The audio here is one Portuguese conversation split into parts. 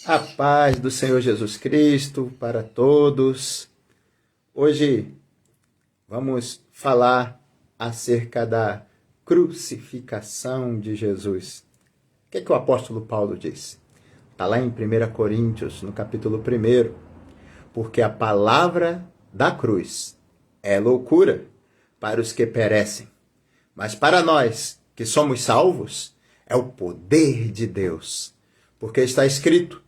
A paz do Senhor Jesus Cristo para todos. Hoje vamos falar acerca da crucificação de Jesus. O que o apóstolo Paulo diz? Está lá em 1 Coríntios, no capítulo 1. Porque a palavra da cruz é loucura para os que perecem, mas para nós que somos salvos é o poder de Deus. Porque está escrito: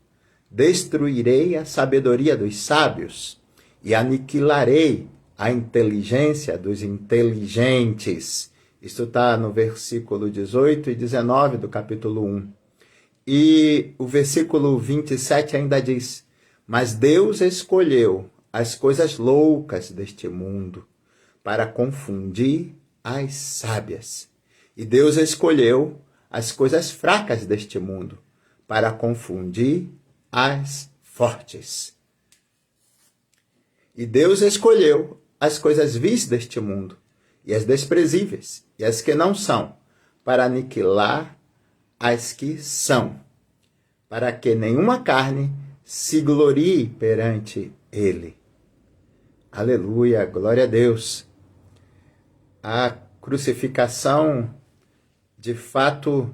destruirei a sabedoria dos sábios e aniquilarei a inteligência dos inteligentes. Isto está no versículo 18 e 19 do capítulo 1. E o versículo 27 ainda diz: mas Deus escolheu as coisas loucas deste mundo para confundir as sábias. E Deus escolheu as coisas fracas deste mundo para confundir as fortes. E Deus escolheu as coisas vis deste mundo, e as desprezíveis, e as que não são, para aniquilar as que são, para que nenhuma carne se glorie perante ele. Aleluia, glória a Deus. A crucificação, de fato,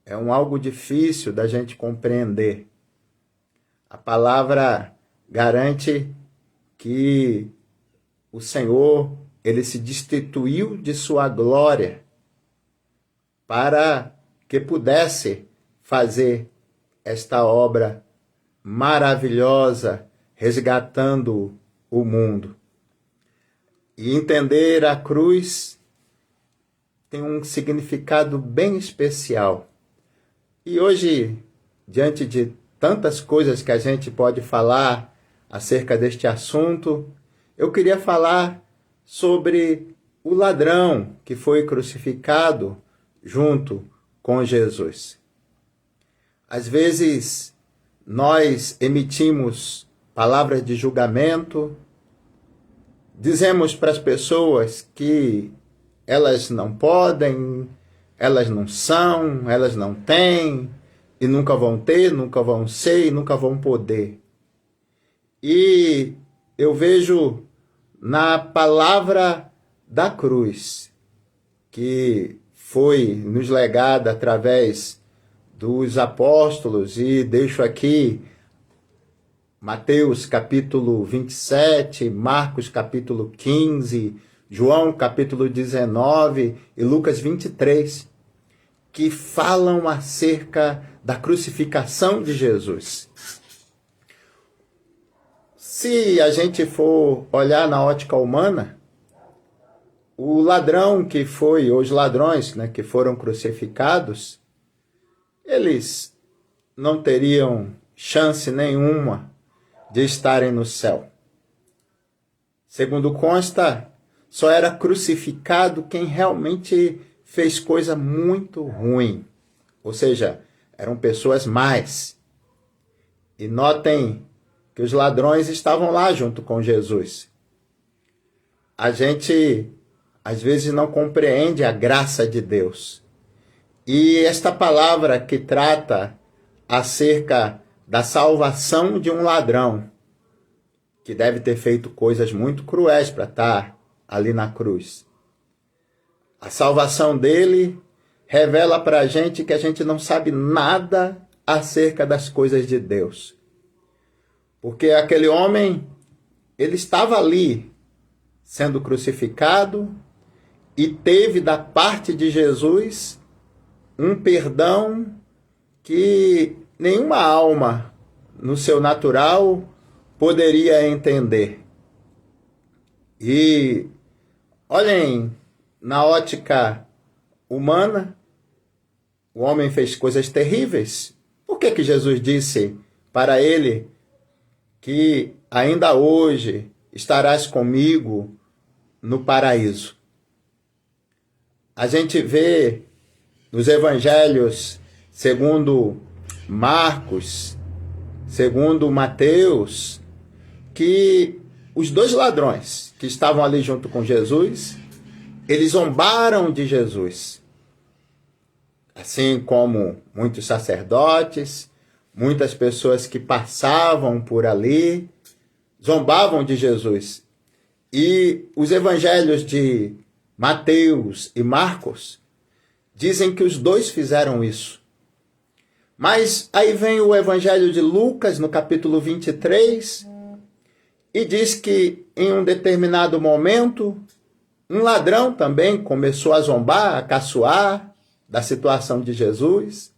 é algo difícil da gente compreender. A palavra garante que o Senhor, ele se destituiu de sua glória para que pudesse fazer esta obra maravilhosa, resgatando o mundo. E entender a cruz tem um significado bem especial. E hoje, diante de tantas coisas que a gente pode falar acerca deste assunto, eu queria falar sobre o ladrão que foi crucificado junto com Jesus. Às vezes, nós emitimos palavras de julgamento, dizemos para as pessoas que elas não podem, elas não são, elas não têm, e nunca vão ter, nunca vão ser e nunca vão poder. E eu vejo na palavra da cruz, que foi nos legada através dos apóstolos, e deixo aqui Mateus capítulo 27, Marcos capítulo 15, João capítulo 19 e Lucas 23, que falam acerca da crucificação de Jesus. Se a gente for olhar na ótica humana, o ladrão que foi, ou os ladrões, que foram crucificados, eles não teriam chance nenhuma de estarem no céu. Segundo consta, só era crucificado quem realmente fez coisa muito ruim. Ou seja, eram pessoas más. E notem que os ladrões estavam lá junto com Jesus. A gente, às vezes, não compreende a graça de Deus. E esta palavra que trata acerca da salvação de um ladrão, que deve ter feito coisas muito cruéis para estar ali na cruz. A salvação dele revela para a gente que a gente não sabe nada acerca das coisas de Deus. Porque aquele homem, ele estava ali sendo crucificado e teve da parte de Jesus um perdão que nenhuma alma no seu natural poderia entender. E olhem, na ótica humana, o homem fez coisas terríveis. Por que Jesus disse para ele que ainda hoje estarás comigo no paraíso? A gente vê nos evangelhos, segundo Marcos, segundo Mateus, que os dois ladrões que estavam ali junto com Jesus, eles zombaram de Jesus. Assim como muitos sacerdotes, muitas pessoas que passavam por ali zombavam de Jesus. E os evangelhos de Mateus e Marcos dizem que os dois fizeram isso. Mas aí vem o evangelho de Lucas, no capítulo 23, e diz que em um determinado momento, um ladrão também começou a zombar, a caçoar da situação de Jesus,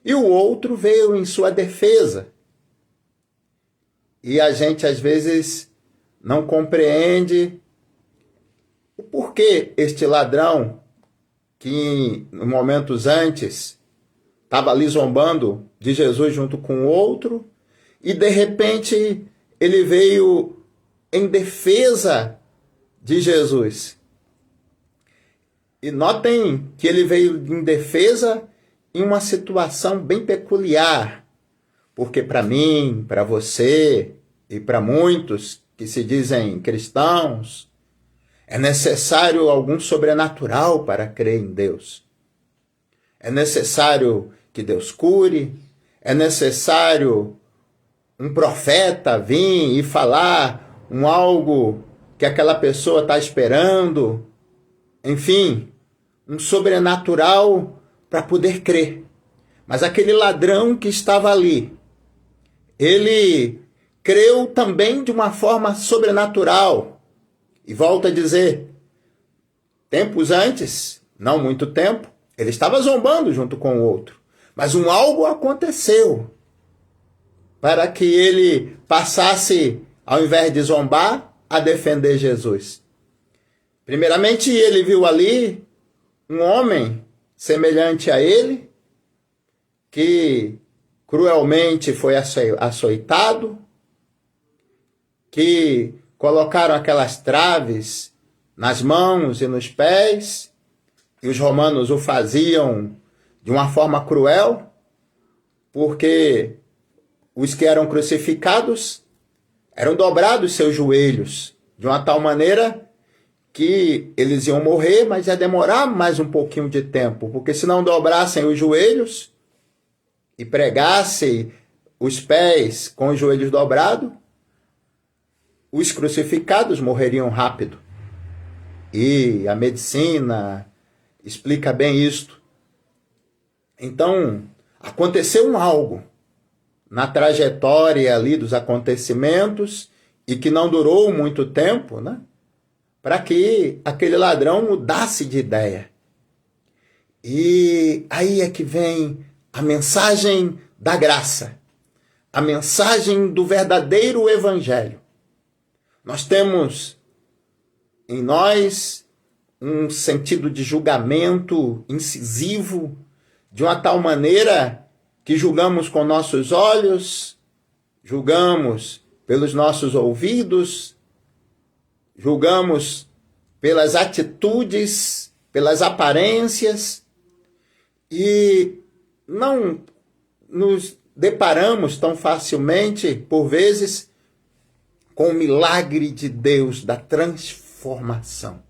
e o outro veio em sua defesa. E a gente, às vezes, não compreende o porquê este ladrão, que em momentos antes estava ali zombando de Jesus junto com o outro, e de repente ele veio em defesa de Jesus. E notem que ele veio em defesa em uma situação bem peculiar, porque para mim, para você e para muitos que se dizem cristãos, é necessário algum sobrenatural para crer em Deus. É necessário que Deus cure, é necessário um profeta vir e falar algo que aquela pessoa está esperando, enfim, um sobrenatural para poder crer. Mas aquele ladrão que estava ali, ele creu também de uma forma sobrenatural. E volto a dizer, tempos antes, não muito tempo, ele estava zombando junto com o outro. Mas algo aconteceu para que ele passasse, ao invés de zombar, a defender Jesus. Primeiramente, ele viu ali um homem semelhante a ele, que cruelmente foi açoitado, que colocaram aquelas traves nas mãos e nos pés, e os romanos o faziam de uma forma cruel, porque os que eram crucificados eram dobrados seus joelhos, de uma tal maneira que eles iam morrer, mas ia demorar mais um pouquinho de tempo, porque se não dobrassem os joelhos e pregassem os pés com os joelhos dobrados, os crucificados morreriam rápido. E a medicina explica bem isto. Então, aconteceu algo na trajetória ali dos acontecimentos e que não durou muito tempo, né? Para que aquele ladrão mudasse de ideia. E aí é que vem a mensagem da graça, a mensagem do verdadeiro evangelho. Nós temos em nós um sentido de julgamento incisivo, de uma tal maneira que julgamos com nossos olhos, julgamos pelos nossos ouvidos, julgamos pelas atitudes, pelas aparências, e não nos deparamos tão facilmente, por vezes, com o milagre de Deus da transformação.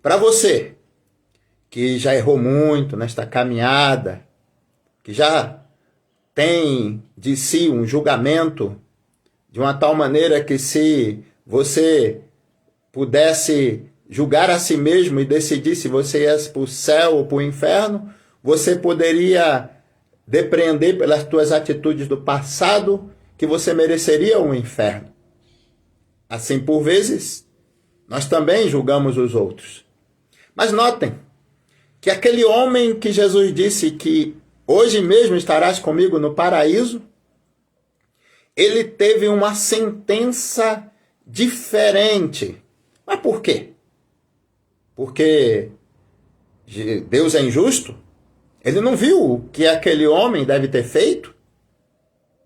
Para você que já errou muito nesta caminhada, que já tem de si um julgamento de uma tal maneira que se você pudesse julgar a si mesmo e decidir se você ia para o céu ou para o inferno, você poderia depreender pelas tuas atitudes do passado que você mereceria um inferno. Assim, por vezes, nós também julgamos os outros. Mas notem que aquele homem que Jesus disse que hoje mesmo estarás comigo no paraíso, ele teve uma sentença diferente. Mas por quê? Porque Deus é injusto? Ele não viu o que aquele homem deve ter feito?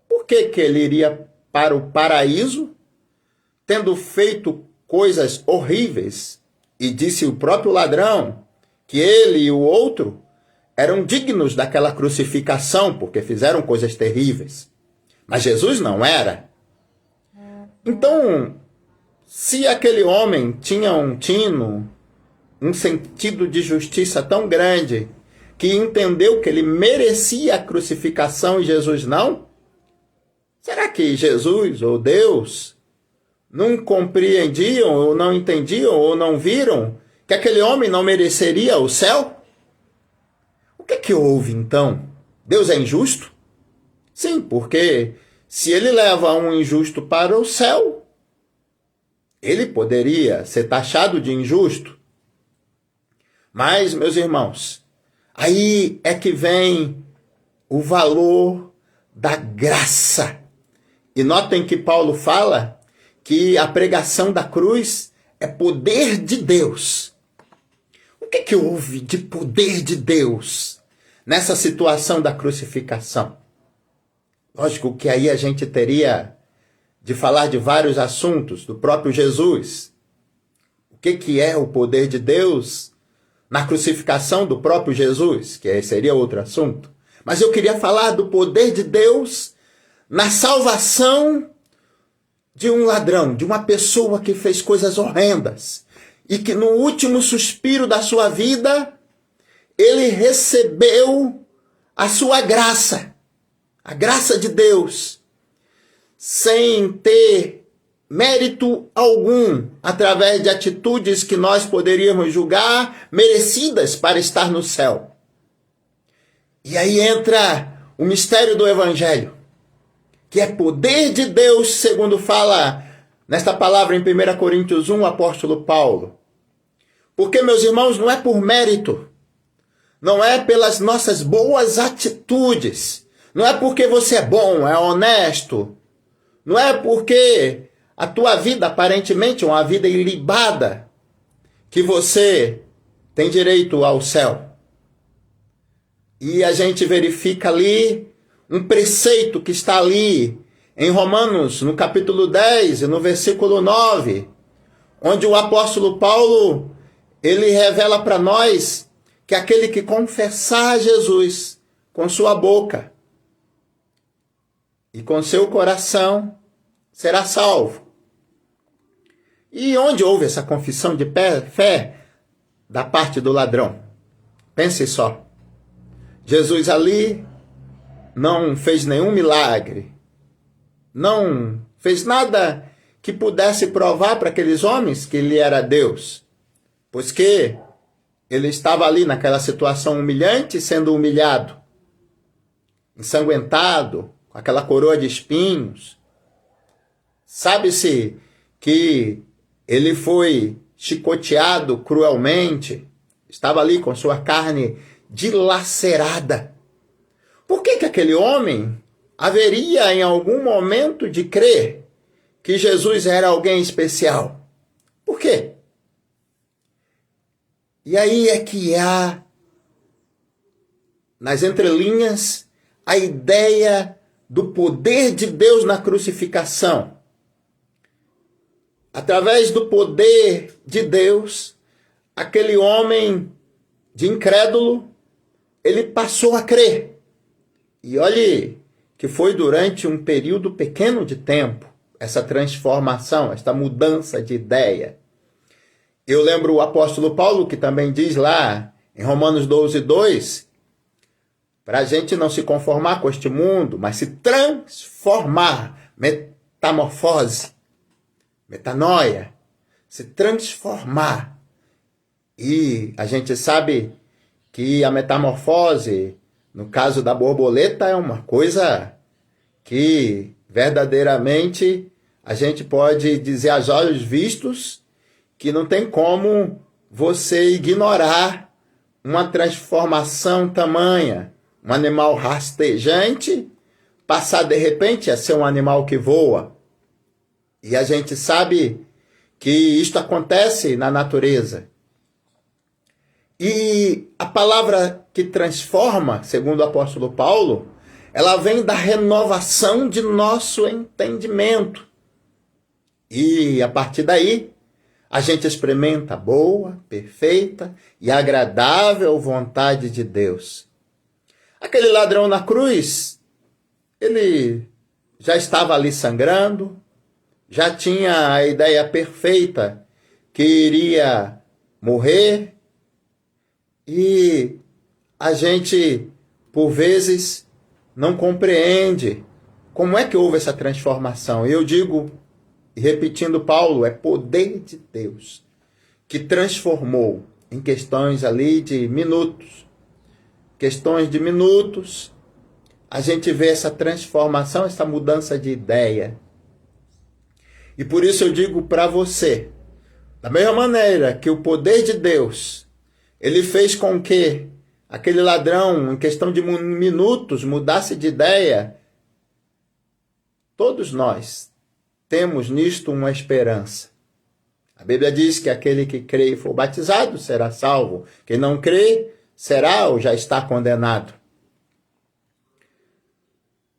Por que ele iria para o paraíso, tendo feito coisas horríveis? E disse o próprio ladrão que ele e o outro eram dignos daquela crucificação, porque fizeram coisas terríveis. Mas Jesus não era. Então, se aquele homem tinha um tino, um sentido de justiça tão grande, que entendeu que ele merecia a crucificação e Jesus não? Será que Jesus ou Deus não compreendiam ou não entendiam ou não viram que aquele homem não mereceria o céu? O que houve então? Deus é injusto? Sim, porque se ele leva um injusto para o céu, ele poderia ser taxado de injusto. Mas, meus irmãos, aí é que vem o valor da graça. E notem que Paulo fala que a pregação da cruz é poder de Deus. O que houve de poder de Deus nessa situação da crucificação? Lógico que aí a gente teria de falar de vários assuntos, do próprio Jesus. O que é o poder de Deus na crucificação do próprio Jesus, que seria outro assunto. Mas eu queria falar do poder de Deus na salvação de um ladrão, de uma pessoa que fez coisas horrendas e que no último suspiro da sua vida, ele recebeu a sua graça, a graça de Deus, sem ter mérito algum, através de atitudes que nós poderíamos julgar merecidas para estar no céu. E aí entra o mistério do Evangelho, que é poder de Deus, segundo fala nesta palavra em 1 Coríntios 1, o apóstolo Paulo. Porque, meus irmãos, não é por mérito, não é pelas nossas boas atitudes, não é porque você é bom, é honesto, não é porque a tua vida aparentemente é uma vida ilibada que você tem direito ao céu. E a gente verifica ali um preceito que está ali em Romanos, no capítulo 10 e no versículo 9, onde o apóstolo Paulo, ele revela para nós que aquele que confessar Jesus com sua boca e com seu coração será salvo. E onde houve essa confissão de fé da parte do ladrão? Pense só. Jesus ali não fez nenhum milagre, não fez nada que pudesse provar para aqueles homens que ele era Deus, pois que ele estava ali naquela situação humilhante, sendo humilhado, ensanguentado, com aquela coroa de espinhos. Sabe-se que ele foi chicoteado cruelmente, estava ali com sua carne dilacerada. Por que aquele homem haveria em algum momento de crer que Jesus era alguém especial? Por quê? E aí é que há, nas entrelinhas, a ideia do poder de Deus na crucificação. Através do poder de Deus, aquele homem de incrédulo, ele passou a crer. E olhe que foi durante um período pequeno de tempo, essa transformação, esta mudança de ideia. Eu lembro o apóstolo Paulo, que também diz lá, em Romanos 12, 2, para a gente não se conformar com este mundo, mas se transformar, metamorfose, metanoia, se transformar. E a gente sabe que a metamorfose, no caso da borboleta, é uma coisa que verdadeiramente a gente pode dizer aos olhos vistos que não tem como você ignorar uma transformação tamanha. Um animal rastejante passar de repente a ser um animal que voa. E a gente sabe que isto acontece na natureza. E a palavra que transforma, segundo o apóstolo Paulo, ela vem da renovação de nosso entendimento. E a partir daí, a gente experimenta a boa, perfeita e agradável vontade de Deus. Aquele ladrão na cruz, ele já estava ali sangrando, já tinha a ideia perfeita que iria morrer, e a gente, por vezes, não compreende como é que houve essa transformação. E eu digo, repetindo Paulo, é poder de Deus que transformou em questões ali de minutos. Questões de minutos, a gente vê essa transformação, essa mudança de ideia. E por isso eu digo para você, da mesma maneira que o poder de Deus, ele fez com que aquele ladrão, em questão de minutos, mudasse de ideia, todos nós temos nisto uma esperança. A Bíblia diz que aquele que crê e for batizado será salvo. Quem não crê será ou já está condenado.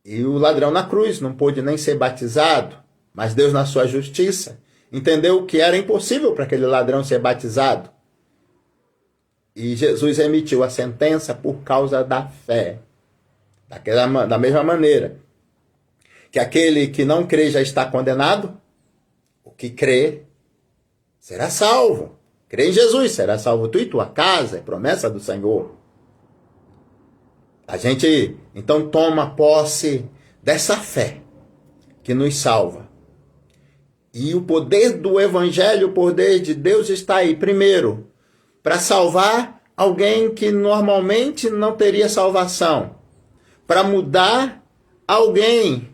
E o ladrão na cruz não pôde nem ser batizado, mas Deus, na sua justiça, entendeu que era impossível para aquele ladrão ser batizado. E Jesus emitiu a sentença por causa da fé. Da mesma maneira que aquele que não crê já está condenado, o que crê será salvo. Crê em Jesus, será salvo tu e tua casa, é promessa do Senhor. A gente, então, toma posse dessa fé que nos salva. E o poder do Evangelho, o poder de Deus está aí, primeiro, para salvar alguém que normalmente não teria salvação. Para mudar alguém,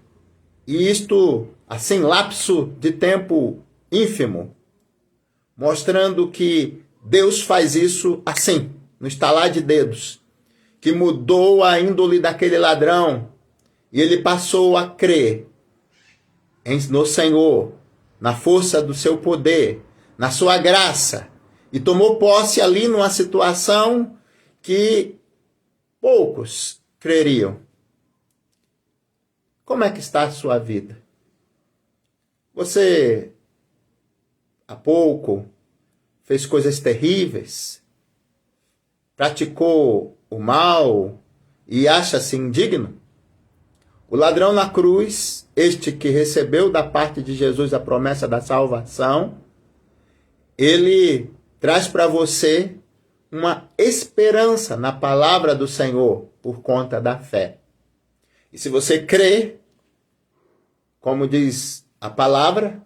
e isto, assim, lapso de tempo ínfimo, mostrando que Deus faz isso assim, no estalar de dedos, que mudou a índole daquele ladrão, e ele passou a crer no Senhor, na força do seu poder, na sua graça, e tomou posse ali numa situação que poucos creriam. Como é que está a sua vida? Você, há pouco, fez coisas terríveis, praticou o mal e acha-se indigno? O ladrão na cruz, este que recebeu da parte de Jesus a promessa da salvação, ele traz para você uma esperança na palavra do Senhor por conta da fé. E se você crê, como diz a palavra,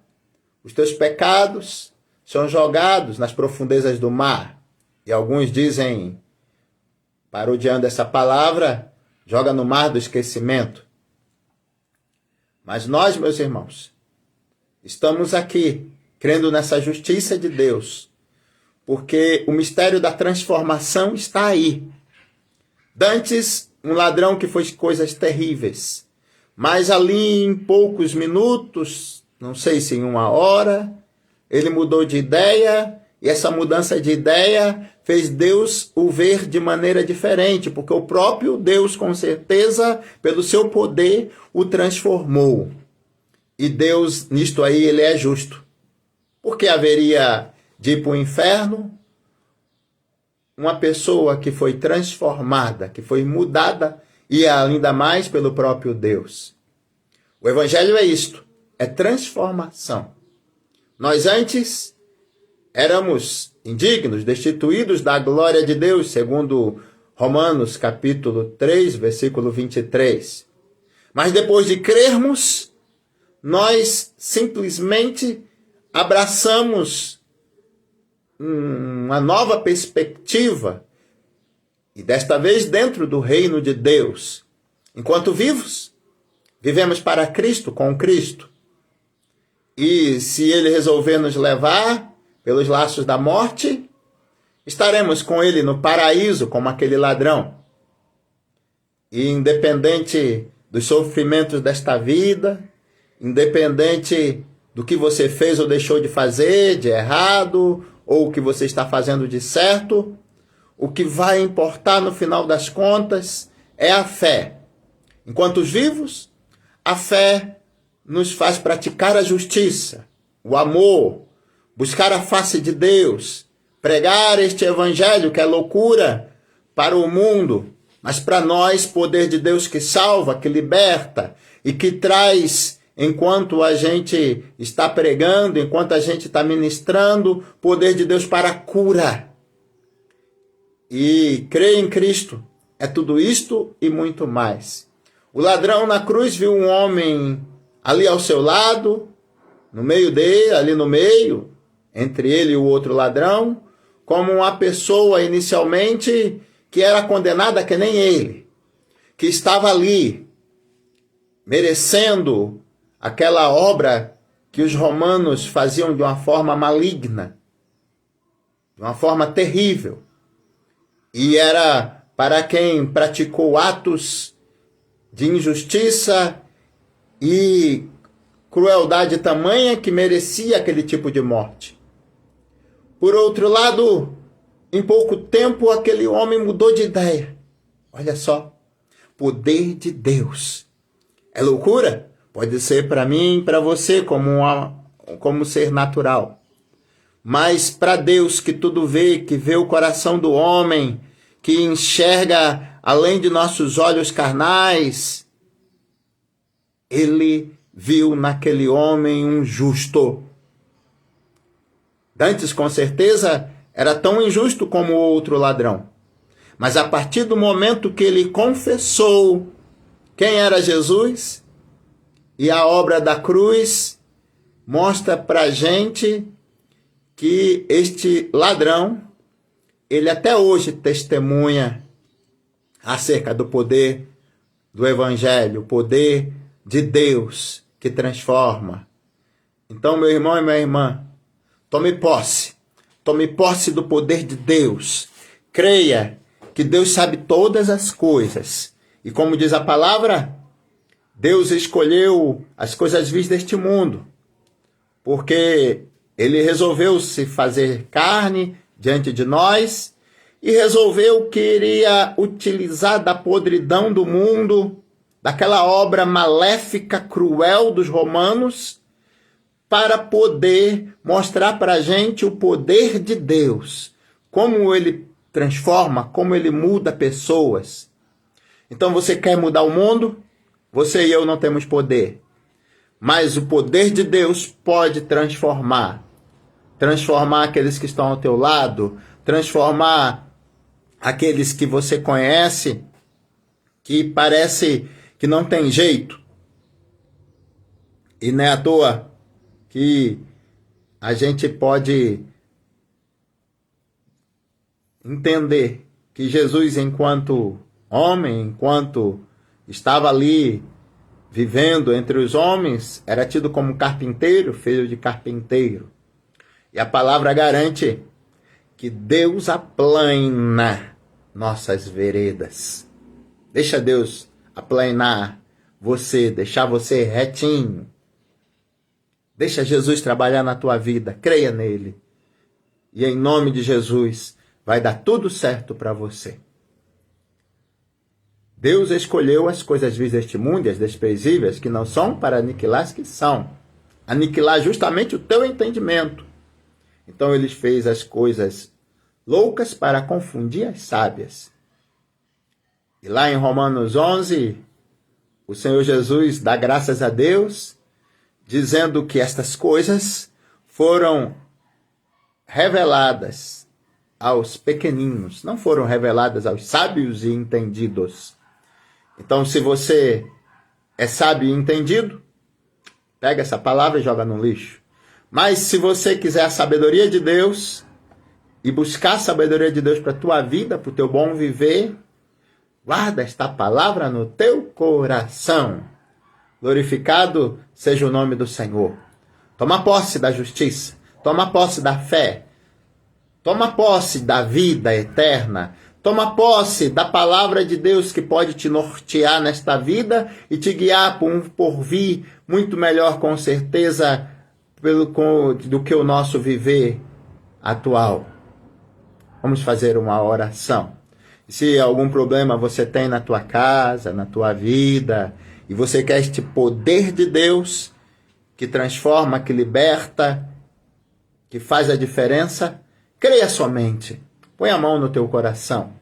os teus pecados são jogados nas profundezas do mar. E alguns dizem, parodiando essa palavra, joga no mar do esquecimento. Mas nós, meus irmãos, estamos aqui crendo nessa justiça de Deus, porque o mistério da transformação está aí. Dantes, um ladrão que fez coisas terríveis, mas ali em poucos minutos, não sei se em uma hora, ele mudou de ideia, e essa mudança de ideia fez Deus o ver de maneira diferente, porque o próprio Deus, com certeza, pelo seu poder, o transformou. E Deus, nisto aí, ele é justo. Porque haveria de ir para o inferno uma pessoa que foi transformada, que foi mudada, e ainda mais pelo próprio Deus. O Evangelho é isto, é transformação. Nós antes éramos indignos, destituídos da glória de Deus, segundo Romanos capítulo 3, versículo 23. Mas depois de crermos, nós simplesmente abraçamos uma nova perspectiva, e desta vez dentro do reino de Deus. Enquanto vivos, vivemos para Cristo, com Cristo. E se Ele resolver nos levar pelos laços da morte, estaremos com Ele no paraíso, como aquele ladrão. E independente dos sofrimentos desta vida, independente do que você fez ou deixou de fazer, de errado, ou o que você está fazendo de certo, o que vai importar no final das contas é a fé. Enquanto vivos, a fé nos faz praticar a justiça, o amor, buscar a face de Deus, pregar este evangelho que é loucura para o mundo, mas para nós, poder de Deus que salva, que liberta e que traz, enquanto a gente está pregando, enquanto a gente está ministrando, poder de Deus para a cura. e crer em Cristo é tudo isto e muito mais. O ladrão na cruz viu um homem ali ao seu lado, no meio dele, ali no meio, entre ele e o outro ladrão, como uma pessoa inicialmente que era condenada que nem ele, que estava ali, merecendo aquela obra que os romanos faziam de uma forma maligna, de uma forma terrível. E era para quem praticou atos de injustiça e crueldade tamanha que merecia aquele tipo de morte. Por outro lado, em pouco tempo, aquele homem mudou de ideia. Olha só, poder de Deus. É loucura? Pode ser para mim e para você como ser natural. Mas para Deus que tudo vê, que vê o coração do homem, que enxerga além de nossos olhos carnais, Ele viu naquele homem um justo. Dantes, com certeza, era tão injusto como o outro ladrão. Mas a partir do momento que ele confessou quem era Jesus, e a obra da cruz mostra pra gente que este ladrão, ele até hoje testemunha acerca do poder do Evangelho, o poder de Deus que transforma. Então, meu irmão e minha irmã, tome posse do poder de Deus. Creia que Deus sabe todas as coisas. E como diz a palavra, Deus escolheu as coisas vis deste mundo, porque Ele resolveu se fazer carne diante de nós e resolveu que iria utilizar da podridão do mundo, daquela obra maléfica, cruel dos romanos, para poder mostrar para a gente o poder de Deus, como Ele transforma, como Ele muda pessoas. Então você quer mudar o mundo? Você e eu não temos poder, mas o poder de Deus pode transformar aqueles que estão ao teu lado, transformar aqueles que você conhece, que parece que não tem jeito. E não é à toa que a gente pode entender que Jesus, enquanto homem, enquanto estava ali vivendo entre os homens, era tido como carpinteiro, filho de carpinteiro. E a palavra garante que Deus aplana nossas veredas. Deixa Deus aplanar você, deixar você retinho. Deixa Jesus trabalhar na tua vida, creia nele. E em nome de Jesus, vai dar tudo certo para você. Deus escolheu as coisas vis deste mundo, as desprezíveis, que não são, para aniquilar as que são. Aniquilar justamente o teu entendimento. Então ele fez as coisas loucas para confundir as sábias. E lá em Romanos 11, o Senhor Jesus dá graças a Deus, dizendo que estas coisas foram reveladas aos pequeninos, não foram reveladas aos sábios e entendidos. Então, se você é sábio e entendido, pega essa palavra e joga no lixo. Mas se você quiser a sabedoria de Deus e buscar a sabedoria de Deus para a tua vida, para o teu bom viver, guarda esta palavra no teu coração. Glorificado seja o nome do Senhor. Toma posse da justiça, toma posse da fé, toma posse da vida eterna, toma posse da palavra de Deus que pode te nortear nesta vida e te guiar por um porvir muito melhor, com certeza, do que o nosso viver atual. Vamos fazer uma oração. Se algum problema você tem na tua casa, na tua vida, e você quer este poder de Deus que transforma, que liberta, que faz a diferença, creia somente. Põe a mão no teu coração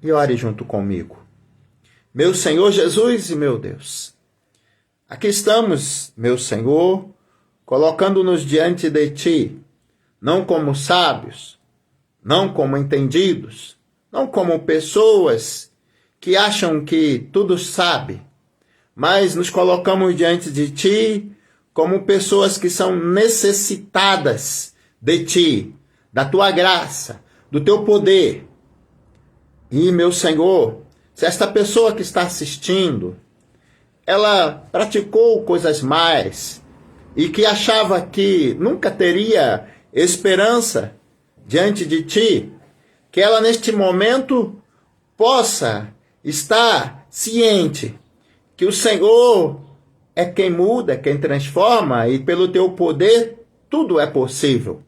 e ore junto comigo. Meu Senhor Jesus e meu Deus, aqui estamos, meu Senhor, colocando-nos diante de Ti, não como sábios, não como entendidos, não como pessoas que acham que tudo sabe, mas nos colocamos diante de Ti como pessoas que são necessitadas de Ti, da Tua graça, do Teu poder. E, meu Senhor, se esta pessoa que está assistindo, ela praticou coisas más e que achava que nunca teria esperança diante de Ti, que ela neste momento possa estar ciente que o Senhor é quem muda, quem transforma, e pelo Teu poder tudo é possível.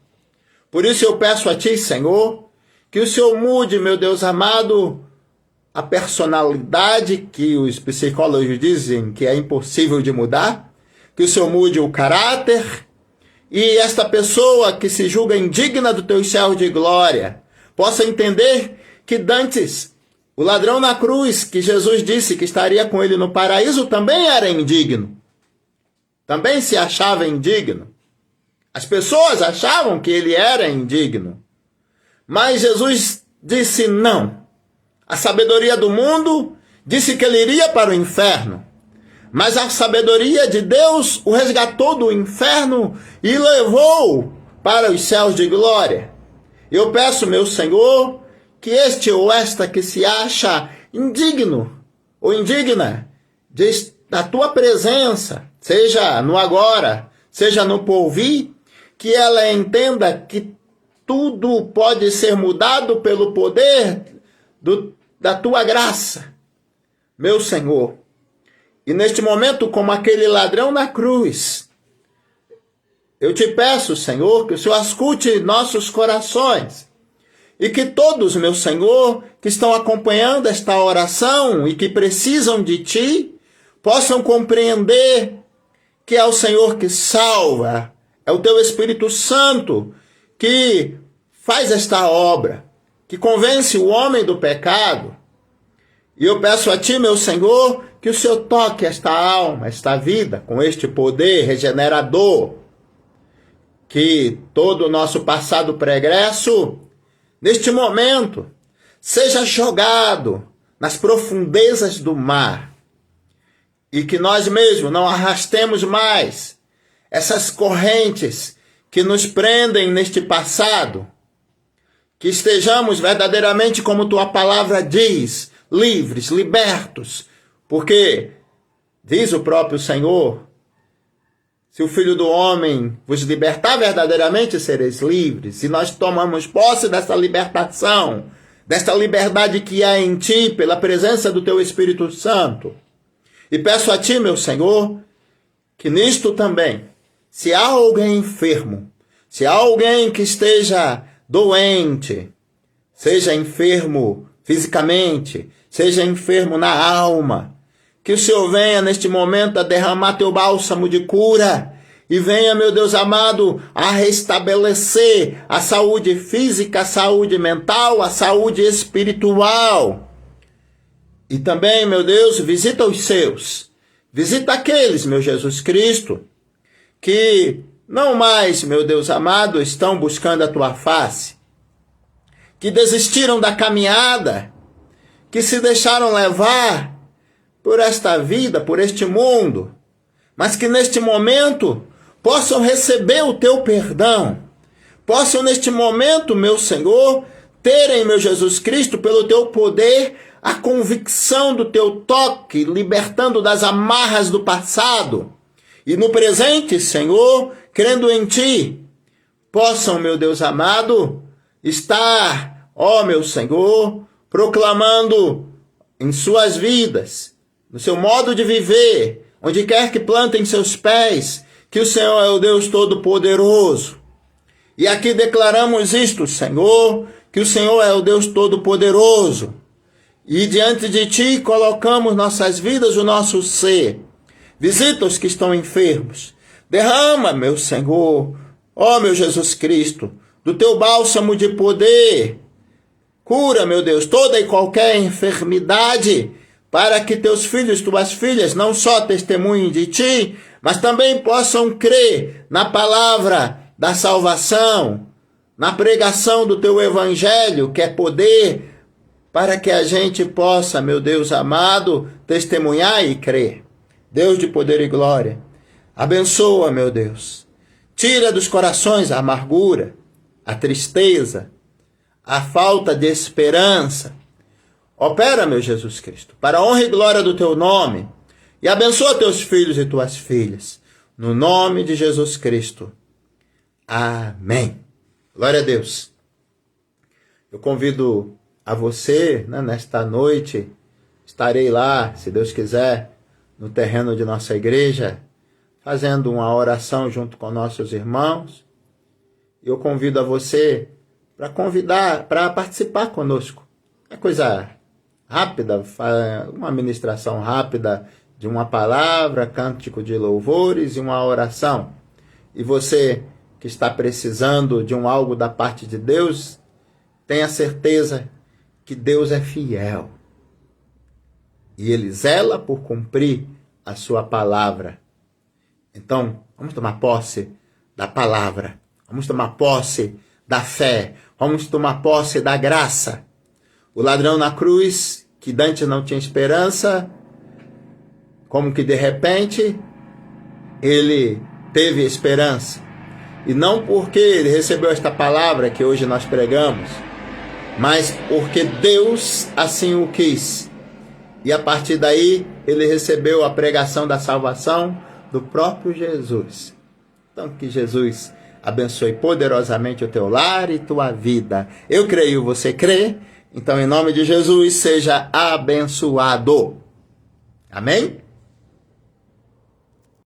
Por isso eu peço a Ti, Senhor, que o Senhor mude, meu Deus amado, a personalidade que os psicólogos dizem que é impossível de mudar, que o Senhor mude o caráter, e esta pessoa que se julga indigna do Teu céu de glória possa entender que dantes, o ladrão na cruz, que Jesus disse que estaria com ele no paraíso, também era indigno. Também se achava indigno. As pessoas achavam que ele era indigno. Mas Jesus disse não. A sabedoria do mundo disse que ele iria para o inferno. Mas a sabedoria de Deus o resgatou do inferno e levou para os céus de glória. Eu peço, meu Senhor, que este ou esta que se acha indigno ou indigna da Tua presença, seja no agora, seja no porvir, que ela entenda que tudo pode ser mudado pelo poder da Tua graça, meu Senhor. E neste momento, como aquele ladrão na cruz, eu Te peço, Senhor, que o Senhor escute nossos corações e que todos, meu Senhor, que estão acompanhando esta oração e que precisam de Ti, possam compreender que é o Senhor que salva, é o Teu Espírito Santo que faz esta obra, que convence o homem do pecado. E eu peço a Ti, meu Senhor, que o Senhor toque esta alma, esta vida, com este poder regenerador, que todo o nosso passado pregresso, neste momento, seja jogado nas profundezas do mar, e que nós mesmos não arrastemos mais essas correntes que nos prendem neste passado, que estejamos verdadeiramente, como Tua palavra diz, livres, libertos, porque, diz o próprio Senhor, se o Filho do Homem vos libertar verdadeiramente, sereis livres. E nós tomamos posse dessa libertação, desta liberdade que há em Ti, pela presença do Teu Espírito Santo. E peço a Ti, meu Senhor, que nisto também, se há alguém enfermo, se há alguém que esteja doente, seja enfermo fisicamente, seja enfermo na alma, que o Senhor venha neste momento a derramar Teu bálsamo de cura e venha, meu Deus amado, a restabelecer a saúde física, a saúde mental, a saúde espiritual. E também, meu Deus, visita os Seus. Visita aqueles, meu Jesus Cristo, que não mais, meu Deus amado, estão buscando a Tua face, que desistiram da caminhada, que se deixaram levar por esta vida, por este mundo, mas que neste momento possam receber o Teu perdão, possam neste momento, meu Senhor, terem, meu Jesus Cristo, pelo Teu poder, a convicção do Teu toque, libertando das amarras do passado, e no presente, Senhor, crendo em Ti, possam, meu Deus amado, estar, ó meu Senhor, proclamando em suas vidas, no seu modo de viver, onde quer que plantem seus pés, que o Senhor é o Deus Todo-Poderoso. E aqui declaramos isto, Senhor, que o Senhor é o Deus Todo-Poderoso. E diante de Ti colocamos nossas vidas, o nosso ser. Visita os que estão enfermos. Derrama, meu Senhor, ó meu Jesus Cristo, do Teu bálsamo de poder. Cura, meu Deus, toda e qualquer enfermidade, para que Teus filhos, Tuas filhas, não só testemunhem de Ti, mas também possam crer na palavra da salvação, na pregação do teu evangelho, que é poder, para que a gente possa, meu Deus amado, testemunhar e crer. Deus de poder e glória, abençoa, meu Deus. Tira dos corações a amargura, a tristeza, a falta de esperança. Opera, meu Jesus Cristo, para a honra e glória do teu nome, e abençoa teus filhos e tuas filhas. No nome de Jesus Cristo. Amém. Glória a Deus. Eu convido a você, né, nesta noite, estarei lá, se Deus quiser, no terreno de nossa igreja, fazendo uma oração junto com nossos irmãos. Eu convido a você para participar conosco. É coisa rápida, uma ministração rápida de uma palavra, cântico de louvores e uma oração. E você que está precisando de algo da parte de Deus, tenha certeza que Deus é fiel. E Ele zela por cumprir a sua palavra. Então, vamos tomar posse da palavra. Vamos tomar posse da fé. Vamos tomar posse da graça. O ladrão na cruz, que dantes não tinha esperança, como que de repente, ele teve esperança. E não porque ele recebeu esta palavra que hoje nós pregamos, mas porque Deus assim o quis. E a partir daí, ele recebeu a pregação da salvação do próprio Jesus. Então, que Jesus abençoe poderosamente o teu lar e tua vida. Eu creio, você crê? Então, em nome de Jesus, seja abençoado. Amém?